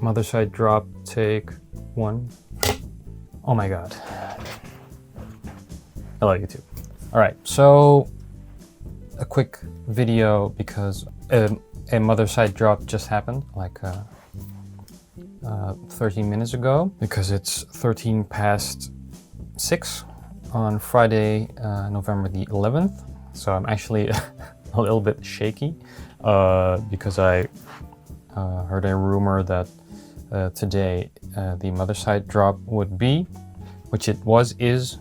Mothersite drop, take 1. Oh my god. Hello YouTube. Alright, so a quick video because a Mothersite drop just happened like 13 minutes ago, because it's 13 past 6 on Friday, November the 11th. So I'm actually a little bit shaky because I heard a rumor that today the Mothersite drop would be, which it is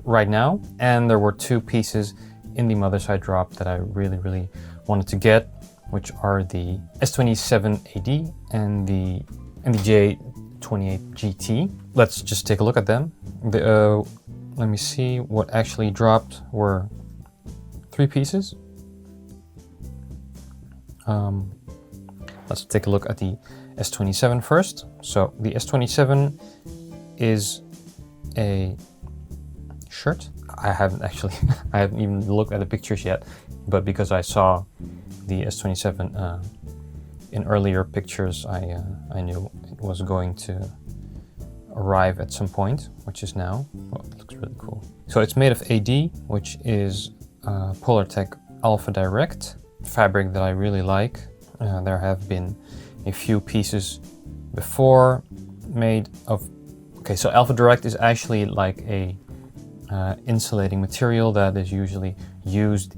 right now. And there were 2 pieces in the Mothersite drop that I really wanted to get, which are the S27-AD and the J28-GT. Let's just take a look at them. Let me see, what actually dropped were 3 pieces. Let's take a look at the S27 first. So the S27 is a shirt. I haven't even looked at the pictures yet, but because I saw the S27 in earlier pictures, I knew it was going to arrive at some point, which is now. Oh, it looks really cool. So it's made of AD, which is Polartec Alpha Direct fabric that I really like. There have been a few pieces before made of... Okay, so Alpha Direct is actually like a insulating material that is usually used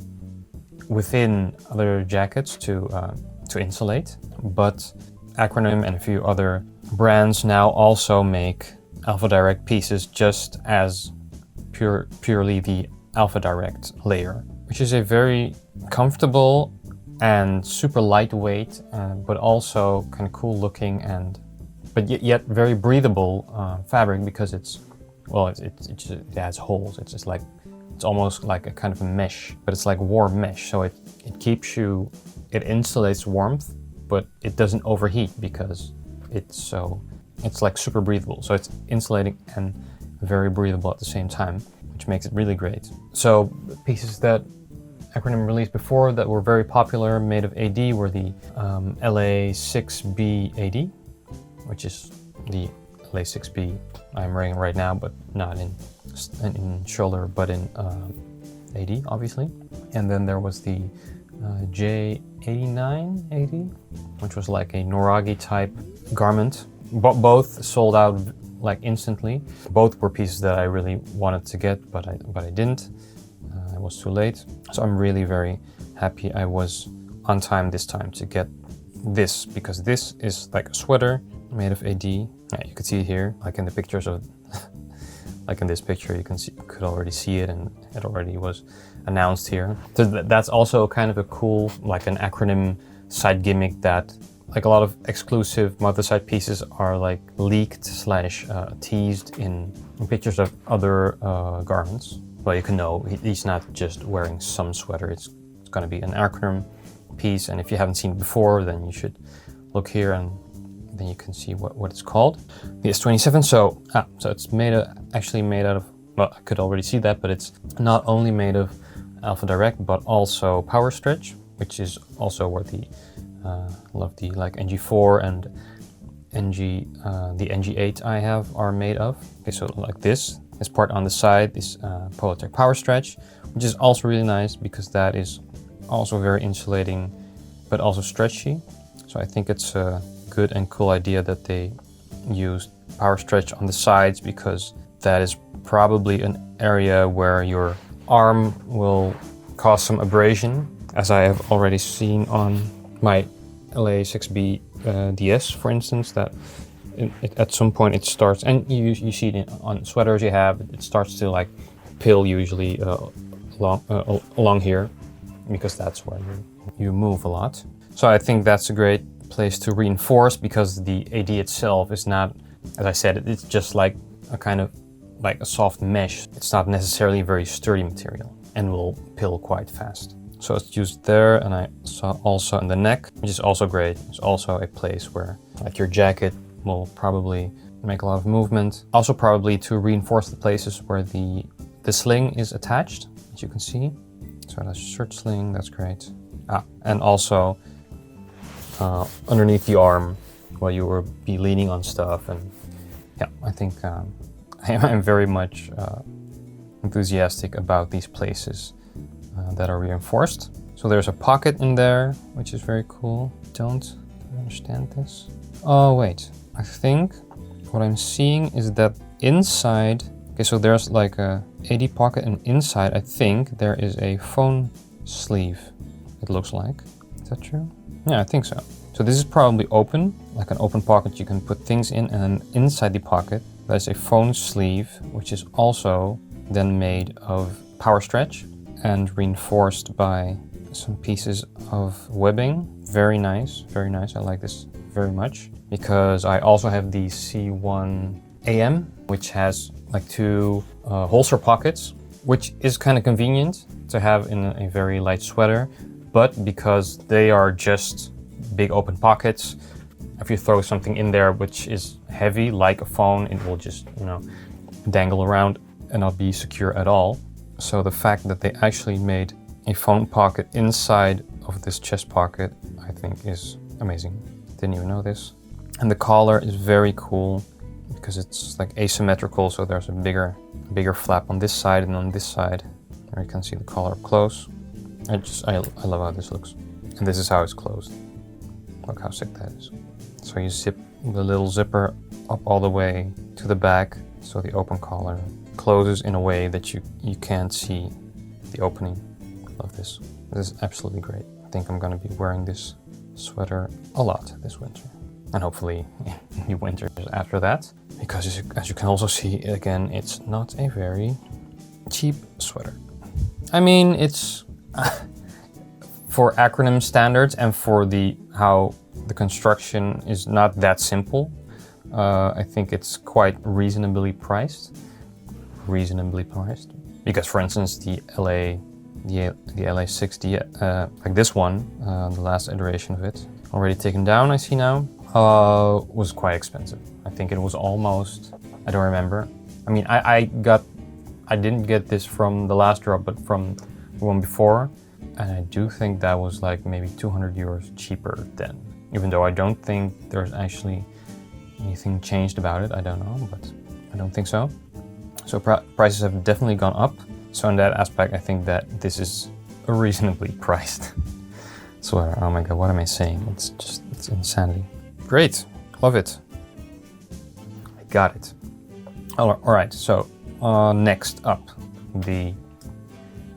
within other jackets to insulate, but ACRONYM and a few other brands now also make Alpha Direct pieces just as purely the Alpha Direct layer, which is a very comfortable and super lightweight, but also kind of cool looking but yet very breathable fabric, because it has holes. It's just like, it's almost like a kind of a mesh, but it's like warm mesh. So it keeps you, it insulates warmth, but it doesn't overheat because it's like super breathable. So it's insulating and very breathable at the same time, which makes it really great. So pieces that ACRONYM released before that were very popular made of AD were the LA6B-AD, which is the LA6B I'm wearing right now, but not in shoulder, but in AD, obviously. And then there was the J29-AD, which was like a Noragi type garment. Both sold out like instantly. Both were pieces that I really wanted to get, but I didn't. I was too late. So I'm really very happy I was on time this time to get this, because this is like a sweater made of AD. Yeah, you can see it here, like in the pictures of, like in this picture, you could already see it, and it already was announced here. So that's also kind of a cool, like an ACRONYM side gimmick, that like a lot of exclusive Mothersite pieces are like leaked / teased in pictures of other garments. Well, you can know he's not just wearing some sweater, it's going to be an ACRONYM piece, and if you haven't seen it before, then you should look here and then you can see what it's called. The S27, so it's actually made out of, well, I could already see that, but it's not only made of Alpha Direct, but also Power Stretch, which is also where the love the like NG4 and the NG8 I have are made of. Okay, so like this part on the side is Polartec Power Stretch, which is also really nice because that is also very insulating, but also stretchy. So I think it's a good and cool idea that they used Power Stretch on the sides, because that is probably an area where your arm will cause some abrasion, as I have already seen on my LA6B DS, for instance, that at some point it starts, and you see it on sweaters you have, it starts to like pill usually along here, because that's where you move a lot. So I think that's a great place to reinforce, because the AD itself is not, as I said, it's just like a kind of like a soft mesh. It's not necessarily a very sturdy material and will pill quite fast. So it's used there, and I saw also in the neck, which is also great. It's also a place where like your jacket will probably make a lot of movement. Also probably to reinforce the places where the sling is attached, as you can see. So that's a shirt sling, that's great. And also underneath the arm, while you will be leaning on stuff. And yeah, I think I'm very much enthusiastic about these places that are reinforced. So there's a pocket in there, which is very cool. Don't understand this. Oh wait, I think what I'm seeing is that inside, okay, so there's like a AD pocket, and inside I think there is a phone sleeve, it looks like. Is that true? Yeah, I think so. So this is probably open, like an open pocket you can put things in, and then inside the pocket there's a phone sleeve, which is also then made of power stretch and reinforced by some pieces of webbing. Very nice, very nice. I like this very much, because I also have the C1AM, which has like two holster pockets, which is kind of convenient to have in a very light sweater. But because they are just big open pockets, if you throw something in there which is heavy, like a phone, it will just, you know, dangle around and not be secure at all. So the fact that they actually made a phone pocket inside of this chest pocket, I think is amazing. Didn't even know this. And the collar is very cool because it's like asymmetrical, so there's a bigger flap on this side and on this side. There you can see the collar up close. I love how this looks. And this is how it's closed. Look how sick that is. So you zip the little zipper up all the way to the back, so the open collar closes in a way that you can't see the opening. Love this. This is absolutely great. I think I'm gonna be wearing this sweater a lot this winter, and hopefully the winters after that, because as you can also see, again, it's not a very cheap sweater. I mean, it's for ACRONYM standards and for how the construction is not that simple. I think it's quite reasonably priced. Because, for instance, the LA6D, like this one, the last iteration of it, already taken down, I see now, was quite expensive. I think it was almost, I don't remember. I mean, I didn't get this from the last drop, but from the one before, and I do think that was like maybe 200 euros cheaper then. Even though I don't think there's actually anything changed about it, I don't know, but I don't think so. So prices have definitely gone up. So in that aspect, I think that this is a reasonably priced sweater. Oh my god, what am I saying? It's insanity. Great, love it. I got it. All right, so next up, the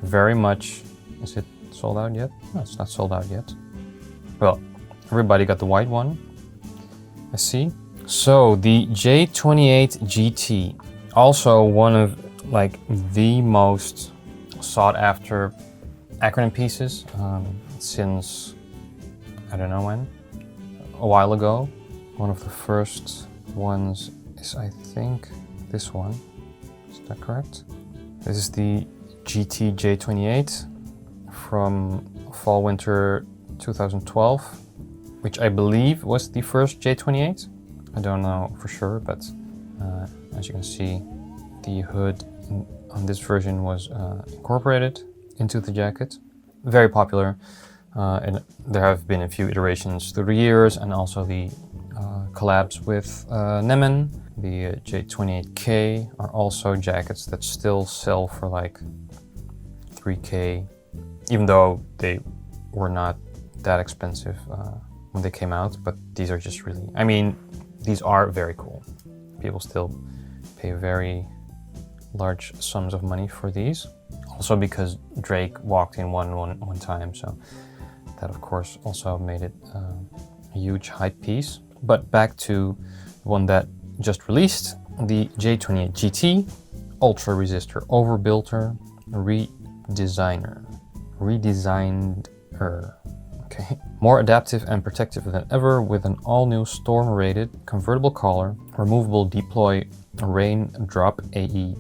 very much, is it sold out yet? No, it's not sold out yet. Well, everybody got the white one, I see. So the J28-GT, also one of like the most sought after ACRONYM pieces since, I don't know when, a while ago. One of the first ones is, I think, this one. Is that correct? This is the GT J28 from fall winter 2012, which I believe was the first J28. I don't know for sure, but as you can see, the hood on this version was incorporated into the jacket. Very popular, and there have been a few iterations through the years, and also the collabs with Nemen. The J28K are also jackets that still sell for like 3K, even though they were not that expensive when they came out, but these are just really, I mean, these are very cool. People still pay very large sums of money for these. Also because Drake walked in one time, so that of course also made it a huge hype piece. But back to the one that just released, the J28-GT Ultra Resistor Overbuilder redesigned her. Okay. More adaptive and protective than ever, with an all-new storm-rated convertible collar, removable deploy rain drop AE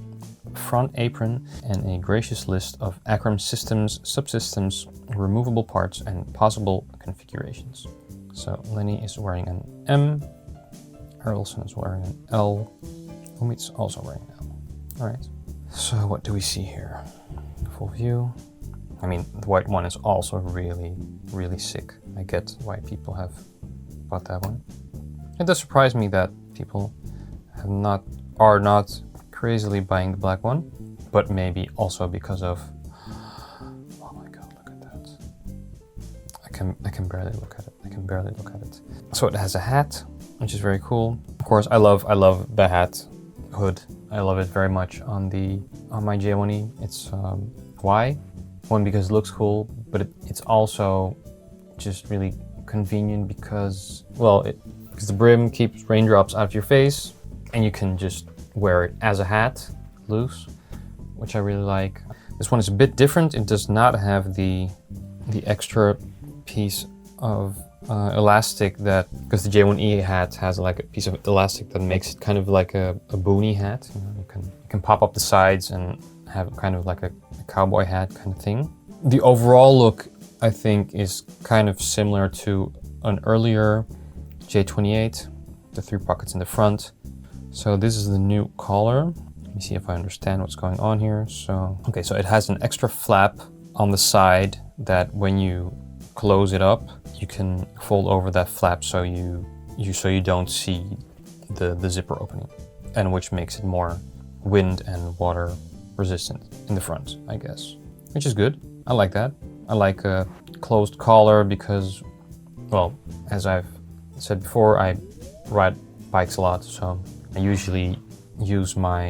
front apron, and a gracious list of ACRONYM systems, subsystems, removable parts, and possible configurations. So Lenny is wearing an M, Errolson is wearing an L, Umit's also wearing an L. Alright, so what do we see here? Full view. I mean, the white one is also really, really sick. I get why people have bought that one. It does surprise me that people are not crazily buying the black one, but maybe also because of, oh my god, look at that. I can barely look at it. I can barely look at it. So it has a hat, which is very cool. Of course, I love the hat hood. I love it very much on my J1E. It's why? One, because it looks cool, but it's also just really convenient because, well, because the brim keeps raindrops out of your face, and you can just wear it as a hat, loose, which I really like. This one is a bit different. It does not have the extra piece of elastic that, because the J1E hat has like a piece of elastic that makes it kind of like a boonie hat. You know, you can pop up the sides and have kind of like a cowboy hat kind of thing. The overall look, I think, is kind of similar to an earlier J28, the 3 pockets in the front. So this is the new collar. Let me see if I understand what's going on here. So, okay, so it has an extra flap on the side that when you close it up, you can fold over that flap so you don't see the zipper opening, and which makes it more wind and water resistant in the front, I guess, which is good. I like that. I like a closed collar because, well, as I've said before, I ride bikes a lot, so I usually use my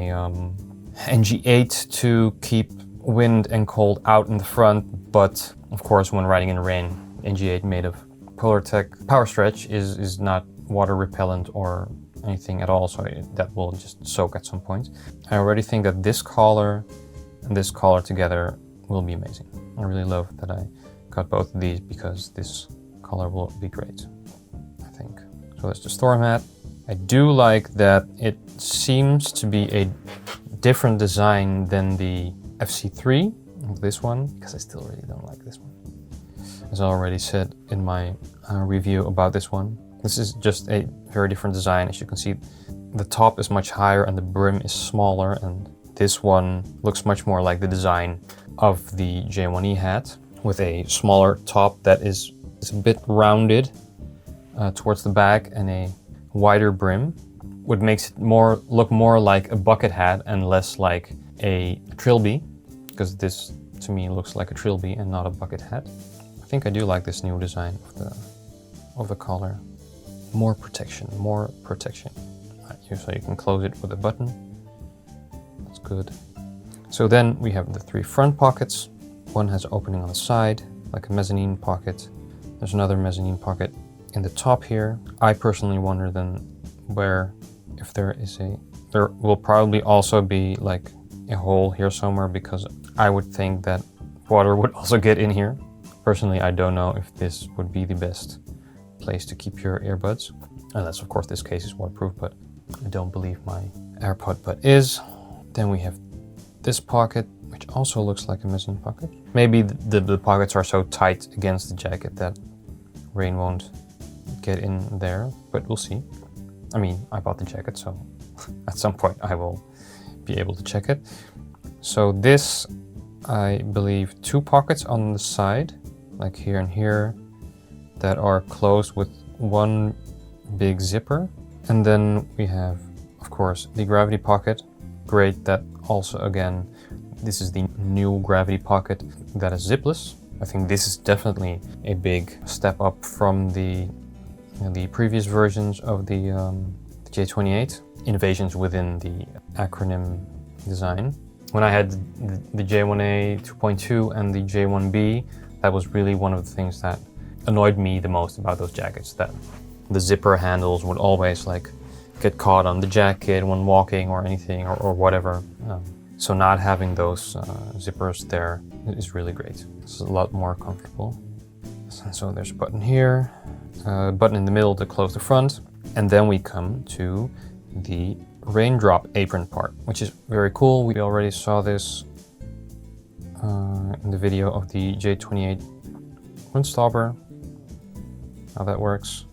NG8 to keep wind and cold out in the front, but of course when riding in the rain, NG8 made of Polartec Power Stretch is not water repellent or anything at all, so that will just soak at some point. I already think that this collar and this collar together will be amazing. I really love that I got both of these because this color will be great, I think. So that's the storm hat. I do like that it seems to be a different design than the FC3, this one, because I still really don't like this one. As I already said in my review about this one, this is just a very different design. As you can see, the top is much higher and the brim is smaller, and this one looks much more like the design of the J1E hat, with a smaller top that is a bit rounded towards the back and a wider brim, which makes it look more like a bucket hat and less like a trilby, because this to me looks like a trilby and not a bucket hat. I think I do like this new design of the collar. More protection, more protection. So you can close it with a button. That's good. So then we have the 3 front pockets. One has an opening on the side, like a mezzanine pocket. There's another mezzanine pocket in the top here. I personally wonder then if there will probably also be like a hole here somewhere, because I would think that water would also get in here. Personally, I don't know if this would be the best place to keep your earbuds, unless of course this case is waterproof, but I don't believe my AirPod butt is. Then we have this pocket, which also looks like a mezzanine pocket. Maybe the pockets are so tight against the jacket that rain won't get in there, but we'll see. I mean, I bought the jacket, so at some point I will be able to check it. So this, I believe, 2 pockets on the side, like here and here, that are closed with one big zipper. And then we have, of course, the gravity pocket. Great that also, again, this is the new gravity pocket that is zipless. I think this is definitely a big step up from the previous versions of the J28. Innovations within the ACRONYM design. When I had the J1A 2.2 and the J1B, that was really one of the things that annoyed me the most about those jackets, that the zipper handles would always like get caught on the jacket when walking or anything or whatever. So not having those zippers there is really great. It's a lot more comfortable. So there's a button here, a button in the middle to close the front, and then we come to the raindrop apron part, which is very cool. We already saw this in the video of the J28 Windstopper, how that works.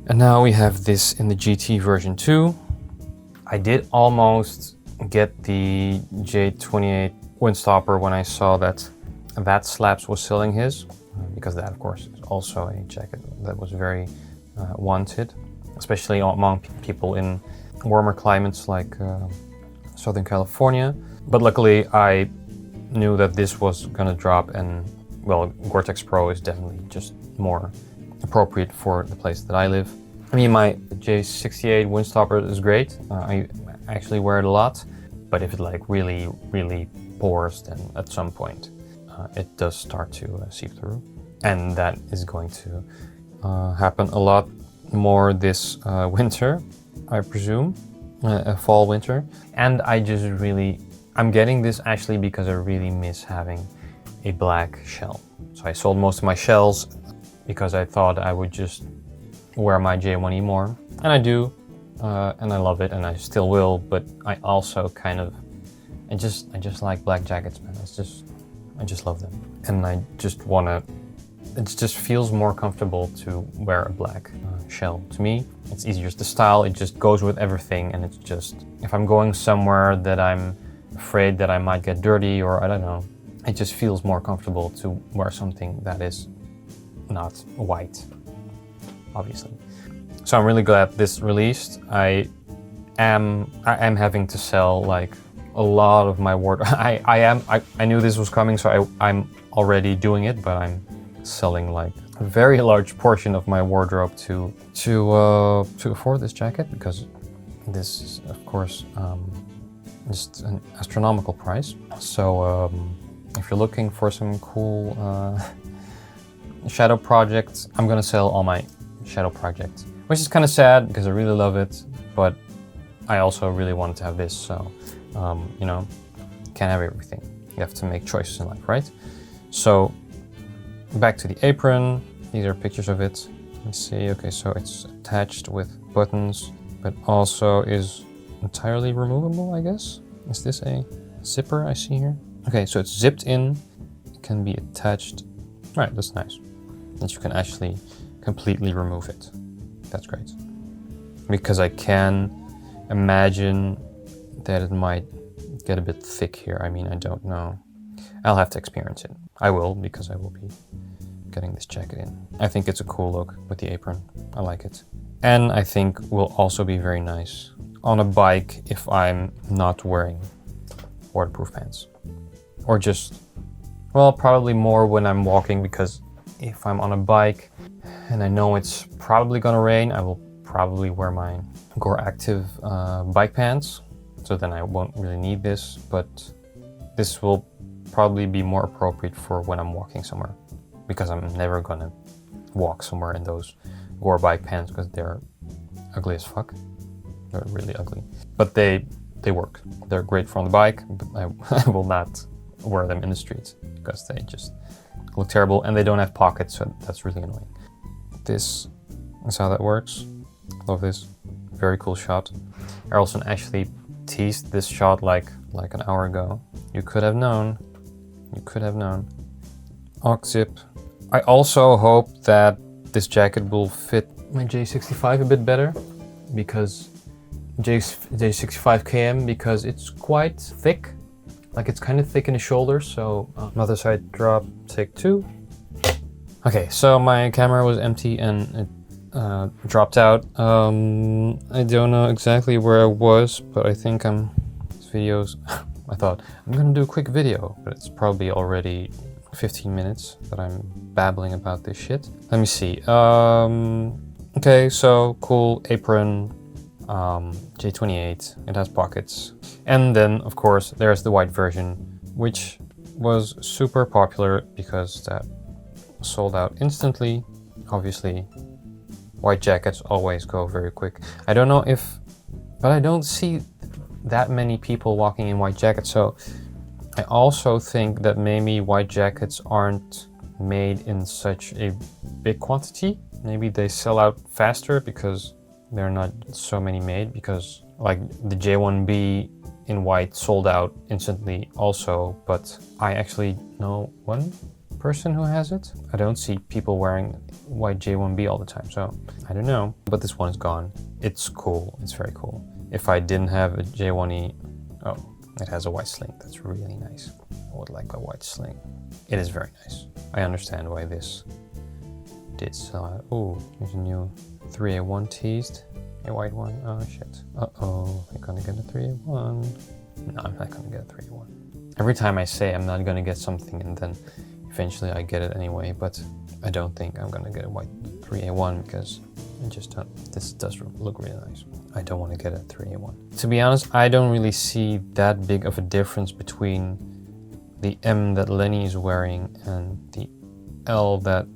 And now we have this in the GT version 2. I did almost get the J28 Windstopper when I saw that Slabs was selling his. because that, of course, is also a jacket that was very wanted, especially among people in warmer climates like Southern California. But luckily, I knew that this was gonna drop, and well, Gore-Tex Pro is definitely just more appropriate for the place that I live. I mean, my J28 Windstopper is great. I actually wear it a lot, but if it like really pours, then at some point it does start to seep through. And that is going to happen a lot more this winter, I presume, fall, winter. And I'm getting this actually because I really miss having a black shell. So I sold most of my shells because I thought I would just wear my J1E more. And I do, and I love it, and I still will, but I also kind of, I just like black jackets, man. I just love them. And I just wanna, it just feels more comfortable to wear a black shell. To me, it's easier to style, it just goes with everything, and it's just, if I'm going somewhere that I'm afraid that I might get dirty, or I don't know, it just feels more comfortable to wear something that is not white, obviously. So I'm really glad this released. I am having to sell like a lot of my wardrobe. I knew this was coming, so I'm already doing it, but I'm selling like a very large portion of my wardrobe to afford this jacket, because this is, of course, just an astronomical price. So if you're looking for some cool shadow projects, I'm gonna sell all my shadow projects, which is kind of sad because I really love it, but I also really wanted to have this. So you know, can't have everything. You have to make choices in life, right? So back to the apron. These are pictures of it. Let's see. Okay, so it's attached with buttons, but also is entirely removable, I guess. Is this a zipper I see here? Okay, so it's zipped in. It can be attached. All right, that's nice. And you can actually completely remove it. That's great. Because I can imagine that it might get a bit thick here. I mean, I don't know. I'll have to experience it. I will, because I will be getting this jacket in. I think it's a cool look with the apron. I like it. And I think will also be very nice on a bike if I'm not wearing waterproof pants. Or just, well, probably more when I'm walking, because if I'm on a bike and I know it's probably gonna rain, I will probably wear my gore-active bike pants. So then I won't really need this, but this will probably be more appropriate for when I'm walking somewhere, because I'm never gonna walk somewhere in those gore bike pants because they're ugly as fuck. They're really ugly, but they work. They're great for on the bike, but I will not wear them in the streets because they just look terrible, and they don't have pockets, so that's really annoying. This is how that works. Love this. Very cool shot. Errolson actually teased this shot like an hour ago. You could have known. You could have known. Aux zip. I also hope that this jacket will fit my J65 a bit better, because J65KM, because it's quite thick. Like, it's kind of thick in the shoulders. So Mothersite drop, take 2. Okay, so my camera was empty and it dropped out. I don't know exactly where I was, but I think this video's, I thought I'm gonna do a quick video, but it's probably already 15 minutes that I'm babbling about this shit. Let me see. Okay, so cool apron, J28, it has pockets. And then, of course, there's the white version, which was super popular because that sold out instantly. Obviously, white jackets always go very quick. I don't know if, but I don't see that many people walking in white jackets. So I also think that maybe white jackets aren't made in such a big quantity. Maybe they sell out faster because there are not so many made, because like the J1B in white sold out instantly also, but I actually know one person who has it. I don't see people wearing white J1B all the time, so I don't know. But this one is gone. It's cool. It's very cool. If I didn't have a J1E, oh, it has a white sling. That's really nice. I would like a white sling. It is very nice. I understand why this did sell out. Oh, there's a new 3A1 teased. A white one. Oh shit. Uh-oh, I'm gonna get a 3A1. No, I'm not gonna get a 3A1. Every time I say I'm not gonna get something and then eventually I get it anyway, but I don't think I'm gonna get a white 3A1 because I just don't. This does look really nice. I don't want to get a 3A1. To be honest, I don't really see that big of a difference between the M that Lenny is wearing and the L that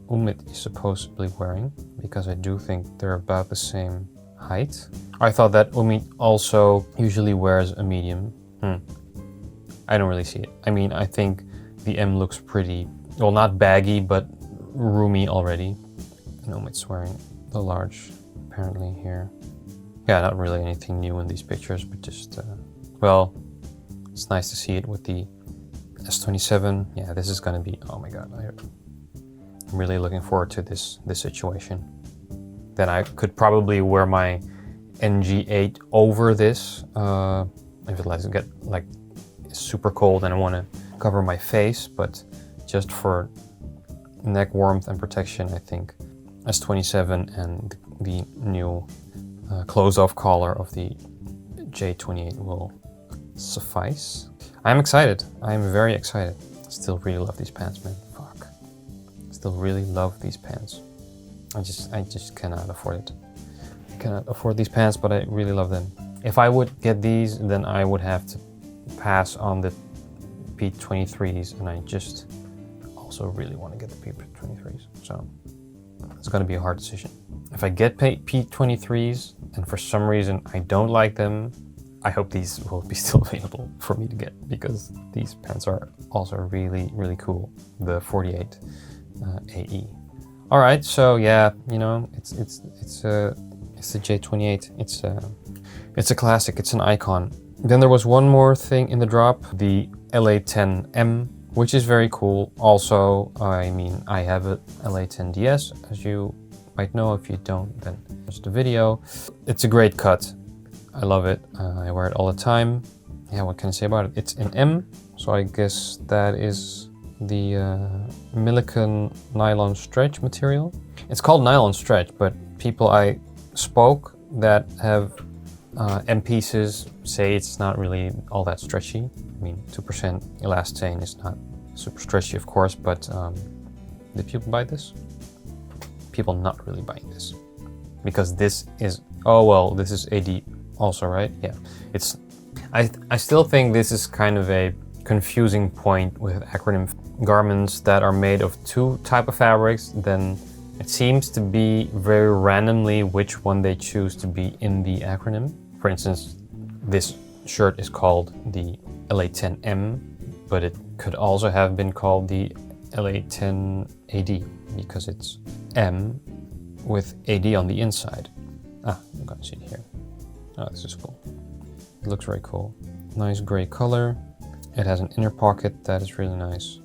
Umit is supposedly wearing, because I do think they're about the same height. I thought that Umit also usually wears a medium. I don't really see it. I mean, I think the M looks pretty, well, not baggy, but roomy already. And Umit's wearing the large, apparently, here. Yeah, not really anything new in these pictures, but just, well, it's nice to see it with the S27. Yeah, this is gonna be, oh my god, I'm really looking forward to this situation. Then I could probably wear my NG8 over this, if it lets it get like super cold and I want to cover my face, but just for neck warmth and protection, I think S27 and the new close-off collar of the J28 will suffice. I'm excited. I'm very excited. Still really love these pants, man. Fuck. Still really love these pants. I just cannot afford it. I cannot afford these pants, but I really love them. If I would get these, then I would have to pass on the P23s, and I just also really want to get the P23s. So it's going to be a hard decision. If I get P23s and for some reason I don't like them, I hope these will be still available for me to get, because these pants are also really, really cool. The 48 AE. All right, so yeah, you know, it's the J28. It's a classic. It's an icon. Then there was one more thing in the drop, the LA10-M, which is very cool. Also, I mean, I have a LA10DS, as you might know. If you don't, then watch the video. It's a great cut. I love it. I wear it all the time. Yeah, what can I say about it? It's an M, so I guess that is the Millikan nylon stretch material. It's called nylon stretch, but people I spoke that have M pieces say it's not really all that stretchy. I mean, 2% elastane is not super stretchy, of course, but did people buy this? People not really buying this, because this is, oh well, this is AD also, right? Yeah, it's, I still think this is kind of a confusing point with acronym garments that are made of two type of fabrics. Then it seems to be very randomly which one they choose to be in the acronym. For instance, this shirt is called the LA10-M, but it could also have been called the LA10-AD because it's M with AD on the inside. Ah, I'm gonna see it here. Oh, this is cool. It looks very cool. Nice gray color. It has an inner pocket that is really nice.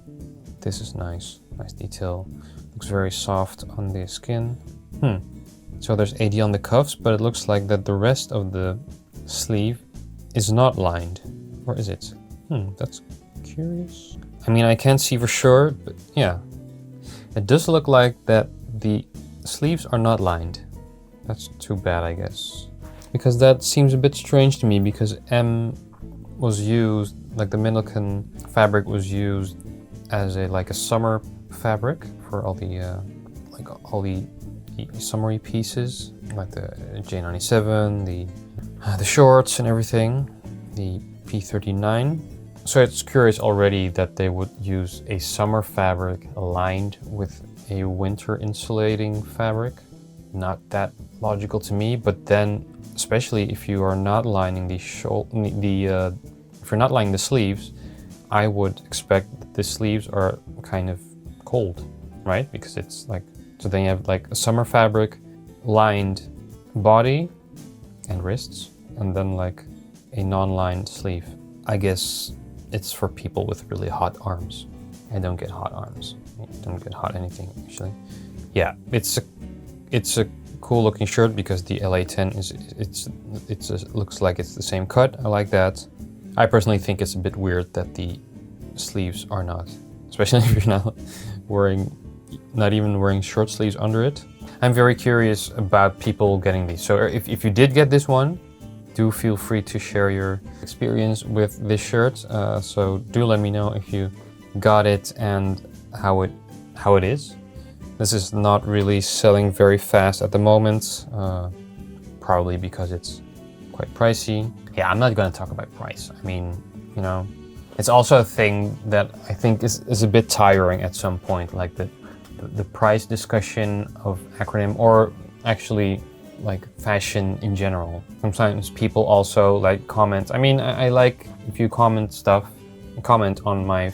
This is nice. Nice detail. Looks very soft on the skin. So there's AD on the cuffs, but it looks like that the rest of the sleeve is not lined. Or is it? That's curious. I mean, I can't see for sure, but yeah. It does look like that the sleeves are not lined. That's too bad, I guess. Because that seems a bit strange to me, because M was used, like the Millikan fabric was used as a summer fabric for all the summery pieces, like the J97, the shorts and everything, the P39. So it's curious already that they would use a summer fabric lined with a winter insulating fabric. Not that logical to me, but then especially if you are not lining if you're not lining the sleeves, I would expect that the sleeves are kind of cold, right? Because it's like, so then you have like a summer fabric, lined body and wrists, and then like a non-lined sleeve. I guess it's for people with really hot arms. I don't get hot arms. I don't get hot anything, actually. Yeah, it's a cool looking shirt because the LA10 looks like it's the same cut. I like that. I personally think it's a bit weird that the sleeves are not, especially if you're not even wearing short sleeves under it. I'm very curious about people getting these. So if you did get this one, do feel free to share your experience with this shirt. So do let me know if you got it and how it is. This is not really selling very fast at the moment, probably because it's quite pricey. Yeah, I'm not gonna talk about price. I mean, you know, it's also a thing that I think is a bit tiring at some point, like the price discussion of ACRONYM, or actually like fashion in general. Sometimes people also like comment. I mean, I like if you comment on my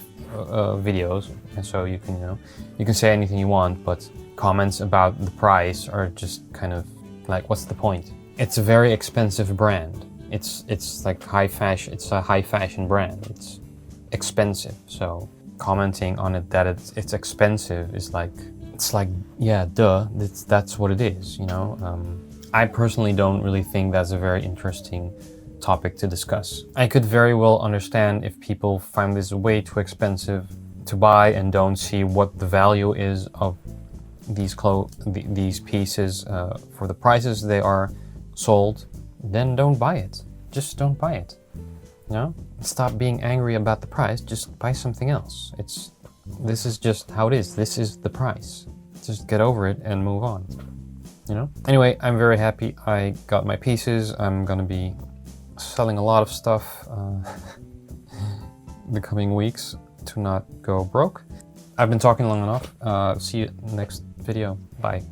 videos, and so you can, you know, you can say anything you want, but comments about the price are just kind of like, what's the point? It's a very expensive brand. It's like high fashion. It's a high fashion brand. It's expensive. So commenting on it that it's expensive is like, it's like, yeah, duh. That's what it is. You know. I personally don't really think that's a very interesting topic to discuss. I could very well understand if people find this way too expensive to buy and don't see what the value is of these pieces for the prices they are sold. Then don't buy it. Just don't buy it. You know? Stop being angry about the price. Just buy something else. This is just how it is. This is the price. Just get over it and move on. You know? Anyway, I'm very happy I got my pieces. I'm gonna be selling a lot of stuff the coming weeks to not go broke. I've been talking long enough. See you next video. Bye.